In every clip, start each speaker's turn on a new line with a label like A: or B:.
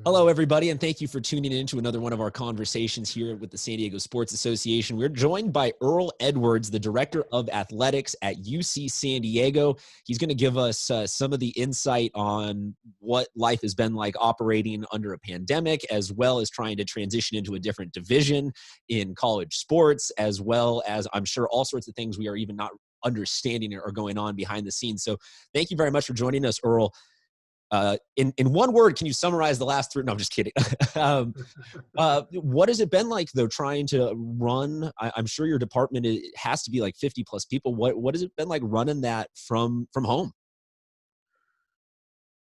A: Hello, everybody, and thank you for tuning in to another one of our conversations here with the San Diego Sports Association. We're joined by Earl Edwards, the Director of Athletics at UC San Diego. He's going to give us some of the insight on what life has been like operating under a pandemic, as well as trying to transition into a different division in college sports, as well as, I'm sure, all sorts of things we are even not understanding or going on behind the scenes. So thank you very much for joining us, Earl. In one word, can you summarize the last three? No, I'm just kidding. What has it been like, though, trying to run? I'm sure your department has to be like 50 plus people. What has it been like running that from home?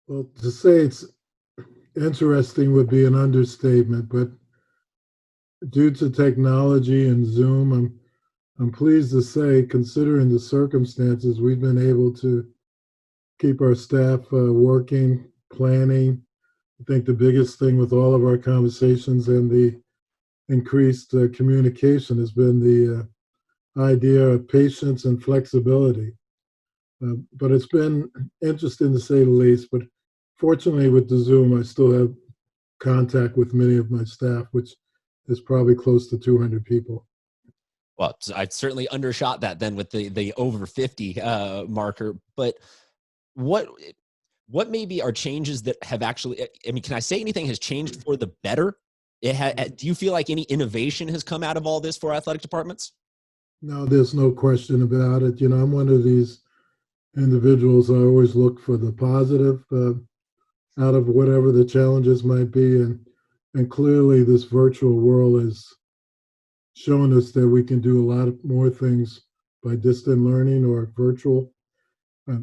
B: Well, to say it's interesting would be an understatement, but due to technology and Zoom, I'm pleased to say, considering the circumstances, we've been able to keep our staff working, planning. I think the biggest thing with all of our conversations and the increased communication has been the idea of patience and flexibility. But it's been interesting to say the least. But fortunately, with the Zoom, I still have contact with many of my staff, which is probably close to 200 people.
A: Well, I certainly undershot that then with the over 50 marker. But what what maybe are changes that have actually? I mean, can I say anything has changed for the better? Do you feel like any innovation has come out of all this for athletic departments?
B: No, there's no question about it. I'm one of these individuals. I always look for the positive out of whatever the challenges might be, and clearly this virtual world has shown us that we can do a lot of more things by distant learning or virtual,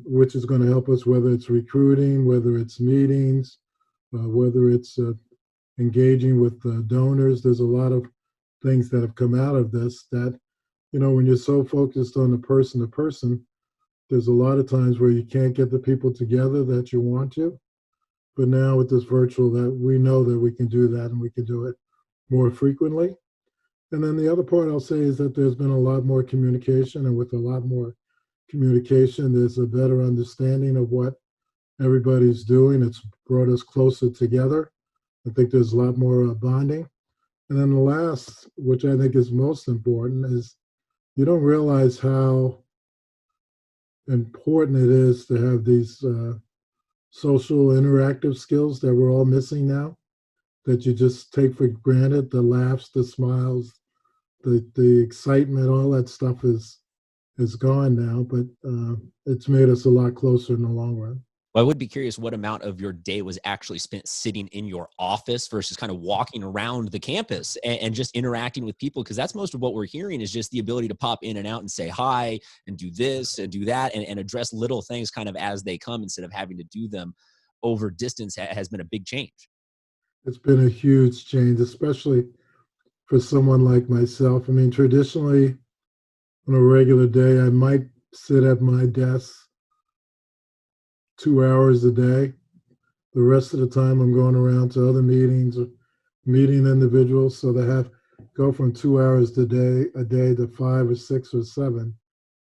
B: which is going to help us, whether it's recruiting, whether it's meetings, whether it's engaging with donors. There's a lot of things that have come out of this that, when you're so focused on the person to person, there's a lot of times where you can't get the people together that you want to. But now with this virtual, that we know that we can do that and we can do it more frequently. And then the other part I'll say is that there's been a lot more communication, and with a lot more communication, there's a better understanding of what everybody's doing. It's brought us closer together. I think there's a lot more bonding. And then the last, which I think is most important, is you don't realize how important it is to have these social interactive skills that we're all missing now, that you just take for granted. The laughs, the smiles, the excitement, all that stuff is gone now, but it's made us a lot closer in the long run.
A: Well, I would be curious what amount of your day was actually spent sitting in your office versus kind of walking around the campus and just interacting with people, because that's most of what we're hearing is just the ability to pop in and out and say hi and do this and do that and address little things kind of as they come instead of having to do them over distance has been a big change.
B: It's been a huge change, especially for someone like myself. I mean, traditionally, on a regular day, I might sit at my desk 2 hours a day. The rest of the time, I'm going around to other meetings or meeting individuals. So to have go from 2 hours a day to 5 or 6 or 7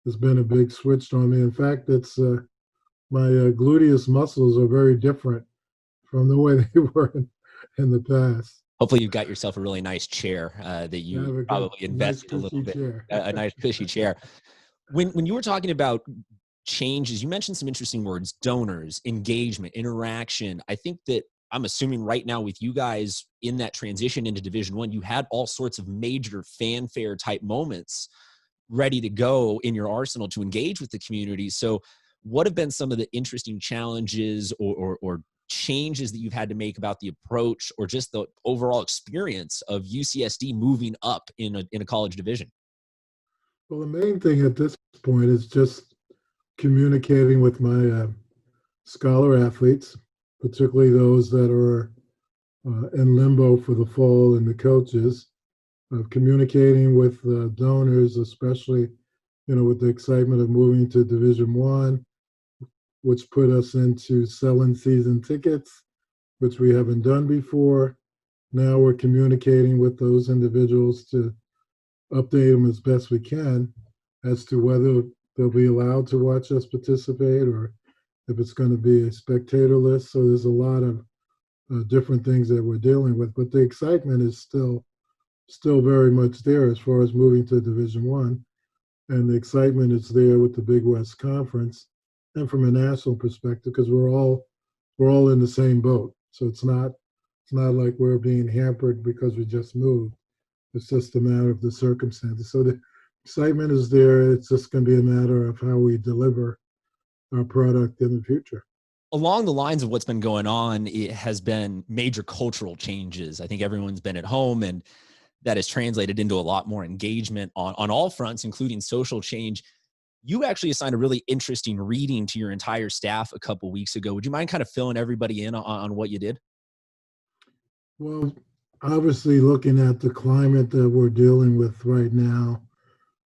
B: has been a big switch on me. In fact, it's my gluteus muscles are very different from the way they were in the past.
A: Hopefully you've got yourself a really nice chair that
B: I
A: you
B: have a good,
A: probably
B: nice
A: invested a little
B: cushy
A: bit,
B: chair.
A: a nice cushy chair. When you were talking about changes, you mentioned some interesting words: donors, engagement, interaction. I think that I'm assuming right now with you guys in that transition into Division One, you had all sorts of major fanfare type moments ready to go in your arsenal to engage with the community. So what have been some of the interesting challenges or changes that you've had to make about the approach or just the overall experience of UCSD moving up in a college division?
B: Well, the main thing at this point is just communicating with my scholar athletes, particularly those that are in limbo for the fall, and the coaches, of communicating with donors, especially with the excitement of moving to Division One, which put us into selling season tickets, which we haven't done before. Now we're communicating with those individuals to update them as best we can as to whether they'll be allowed to watch us participate or if it's going to be a spectator list. So there's a lot of different things that we're dealing with. But the excitement is still very much there as far as moving to Division One, and the excitement is there with the Big West Conference, and from a national perspective, because we're all in the same boat. So it's not like we're being hampered because we just moved. It's just a matter of the circumstances. So the excitement is there. It's just going to be a matter of how we deliver our product in the future.
A: Along the lines of what's been going on, it has been major cultural changes. I think everyone's been at home, and that has translated into a lot more engagement on all fronts, including social change. You actually assigned a really interesting reading to your entire staff a couple weeks ago. Would you mind kind of filling everybody in on what you did?
B: Well, obviously, looking at the climate that we're dealing with right now,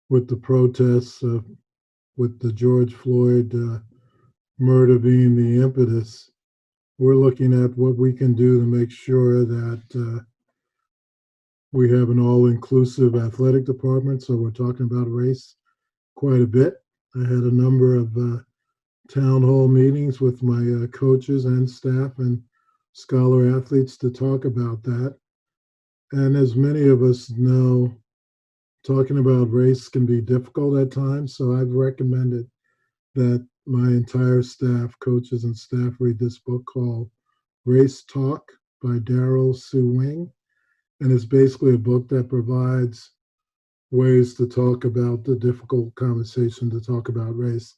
B: with the protests, with the George Floyd murder being the impetus, we're looking at what we can do to make sure that we have an all-inclusive athletic department. So we're talking about race quite a bit. I had a number of town hall meetings with my coaches and staff and scholar athletes to talk about that. And as many of us know, talking about race can be difficult at times. So I've recommended that my entire staff, coaches and staff, read this book called Race Talk by Daryl Sue Wing. And it's basically a book that provides ways to talk about the difficult conversation to talk about race.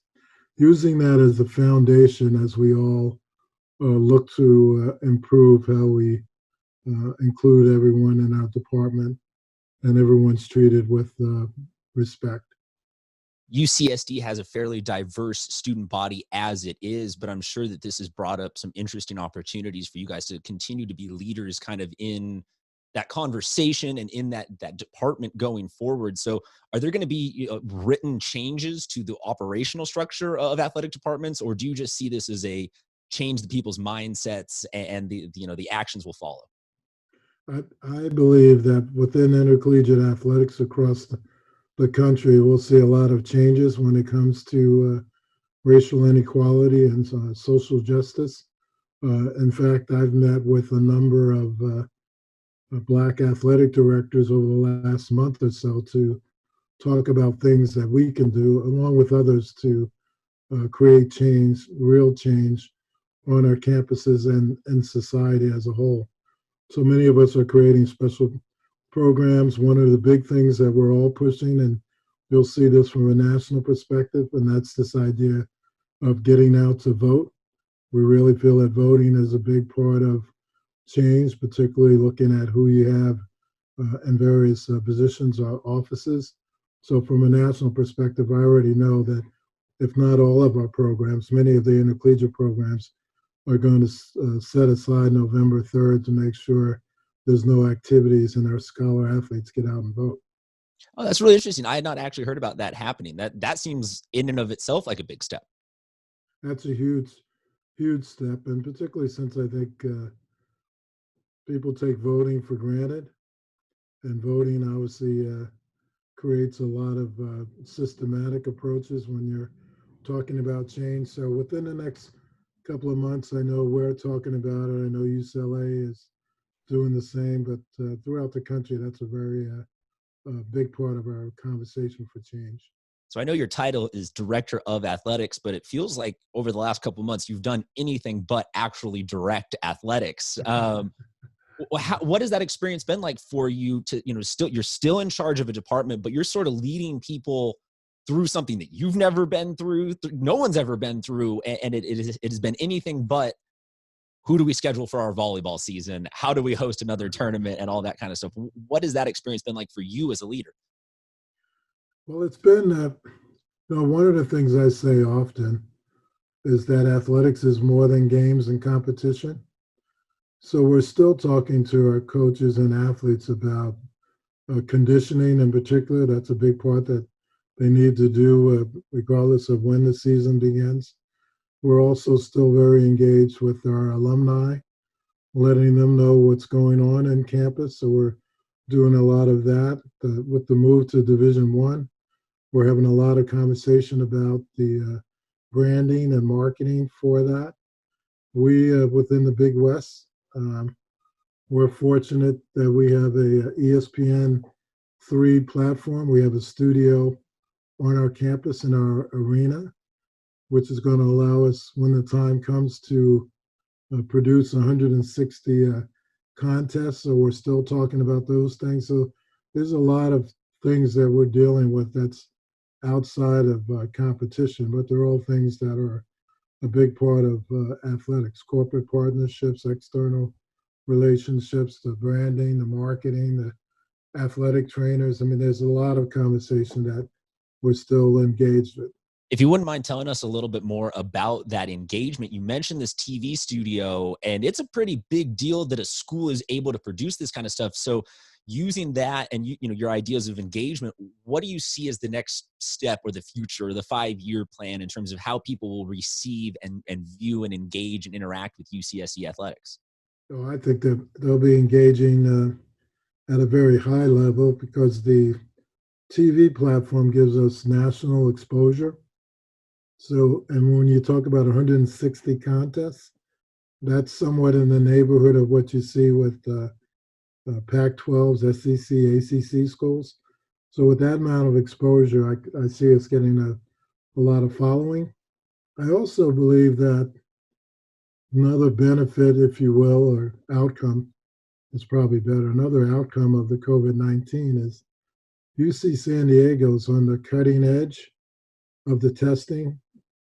B: Using that as the foundation as we all look to improve how we include everyone in our department and everyone's treated with respect.
A: UCSD has a fairly diverse student body as it is, but I'm sure that this has brought up some interesting opportunities for you guys to continue to be leaders kind of in that conversation and in that department going forward. So are there going to be written changes to the operational structure of athletic departments, or do you just see this as a change the people's mindsets and the actions will follow?
B: I believe that within intercollegiate athletics across the country, we'll see a lot of changes when it comes to racial inequality and social justice. In fact, I've met with a number of Black athletic directors over the last month or so to talk about things that we can do, along with others, to create change, real change on our campuses and society as a whole. So many of us are creating special programs. One of the big things that we're all pushing, and you'll see this from a national perspective, and that's this idea of getting out to vote. We really feel that voting is a big part of change, particularly looking at who you have in various positions or offices. So from a national perspective, I already know that if not all of our programs, many of the intercollegiate programs are going to set aside November 3rd to make sure there's no activities and our scholar athletes get out and vote.
A: Oh, that's really interesting. I had not actually heard about that happening. That seems in and of itself like a big step.
B: That's a huge step, and particularly since I think people take voting for granted, and voting obviously creates a lot of systematic approaches when you're talking about change. So within the next couple of months, I know we're talking about it. I know UCLA is doing the same, but throughout the country, that's a very big part of our conversation for change.
A: So I know your title is Director of Athletics, but it feels like over the last couple of months, you've done anything but actually direct athletics. What has that experience been like for you to, you're still in charge of a department, but you're sort of leading people through something that you've never been through, no one's ever been through, and it has been anything but who do we schedule for our volleyball season? How do we host another tournament and all that kind of stuff? What has that experience been like for you as a leader?
B: Well, it's been, one of the things I say often is that athletics is more than games and competition. So we're still talking to our coaches and athletes about conditioning in particular. That's a big part that they need to do regardless of when the season begins. We're also still very engaged with our alumni, letting them know what's going on in campus. So we're doing a lot of that. With the move to Division One, we're having a lot of conversation about the branding and marketing for that. We within the Big West We're fortunate that we have a ESPN3 platform. We have a studio on our campus in our arena, which is going to allow us, when the time comes, to produce 160 contests. So we're still talking about those things. So there's a lot of things that we're dealing with that's outside of competition, but they're all things that are a big part of athletics: corporate partnerships, external relationships, the branding, the marketing, the athletic trainers. I mean, there's a lot of conversation that we're still engaged with.
A: If you wouldn't mind telling us a little bit more about that engagement. You mentioned this TV studio, and it's a pretty big deal that a school is able to produce this kind of stuff. So using that and your ideas of engagement, what do you see as the next step or the future or the 5-year plan in terms of how people will receive and view and engage and interact with UCSD athletics?
B: So I think that they'll be engaging at a very high level because the TV platform gives us national exposure. So, and when you talk about 160 contests, that's somewhat in the neighborhood of what you see with Pac-12s, SEC, ACC schools. So, with that amount of exposure, I see us getting a lot of following. I also believe that another benefit, if you will, or outcome is probably better. Another outcome of the COVID-19 is UC San Diego is on the cutting edge of the testing.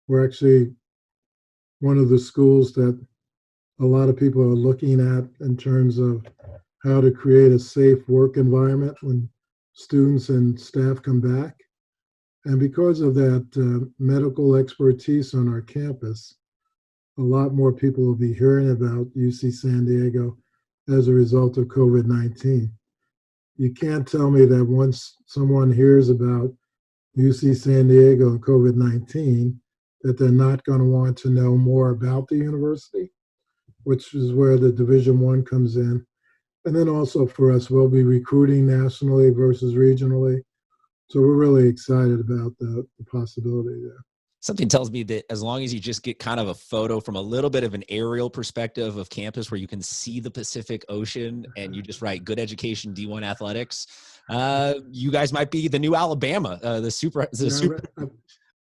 B: We're actually one of the schools that a lot of people are looking at in terms of how to create a safe work environment when students and staff come back. And because of that medical expertise on our campus, a lot more people will be hearing about UC San Diego as a result of COVID-19. You can't tell me that once someone hears about UC San Diego and COVID-19, that they're not going to want to know more about the university, which is where the Division I comes in. And then also for us, we'll be recruiting nationally versus regionally. So we're really excited about the possibility there.
A: Something tells me that as long as you just get kind of a photo from a little bit of an aerial perspective of campus where you can see the Pacific Ocean and you just write good education, D1 athletics, you guys might be the new Alabama,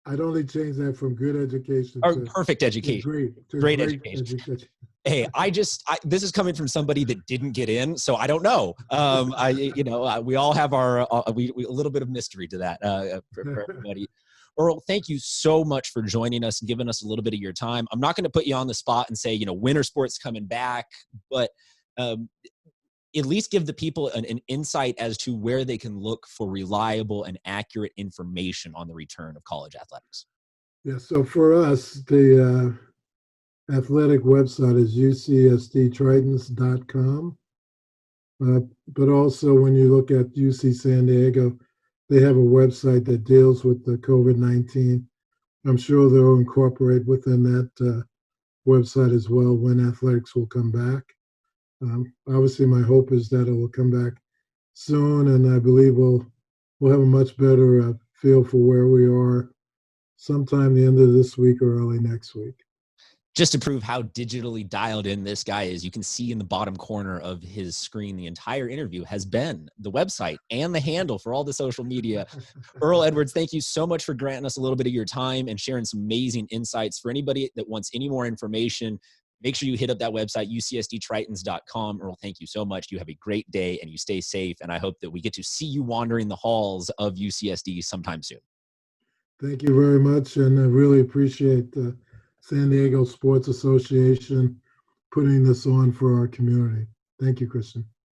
B: I'd only change that from good education to
A: perfect education. Great education. Hey, this is coming from somebody that didn't get in, so I don't know. We all have our a little bit of mystery to that for everybody. Earl, thank you so much for joining us and giving us a little bit of your time. I'm not going to put you on the spot and say, winter sports coming back, but at least give the people an insight as to where they can look for reliable and accurate information on the return of college athletics.
B: Yeah, so for us, the athletic website is ucsdtritons.com. But also when you look at UC San Diego, they have a website that deals with the COVID-19. I'm sure they'll incorporate within that website as well when athletics will come back. Obviously, my hope is that it will come back soon, and I believe we'll have a much better feel for where we are sometime the end of this week or early next week.
A: Just to prove how digitally dialed in this guy is, you can see in the bottom corner of his screen the entire interview has been the website and the handle for all the social media. Earl Edwards, thank you so much for granting us a little bit of your time and sharing some amazing insights. For anybody that wants any more information, make sure you hit up that website, ucsdtritons.com. Earl, thank you so much. You have a great day and you stay safe. And I hope that we get to see you wandering the halls of UCSD sometime soon.
B: Thank you very much. And I really appreciate the San Diego Sports Association putting this on for our community. Thank you, Christian.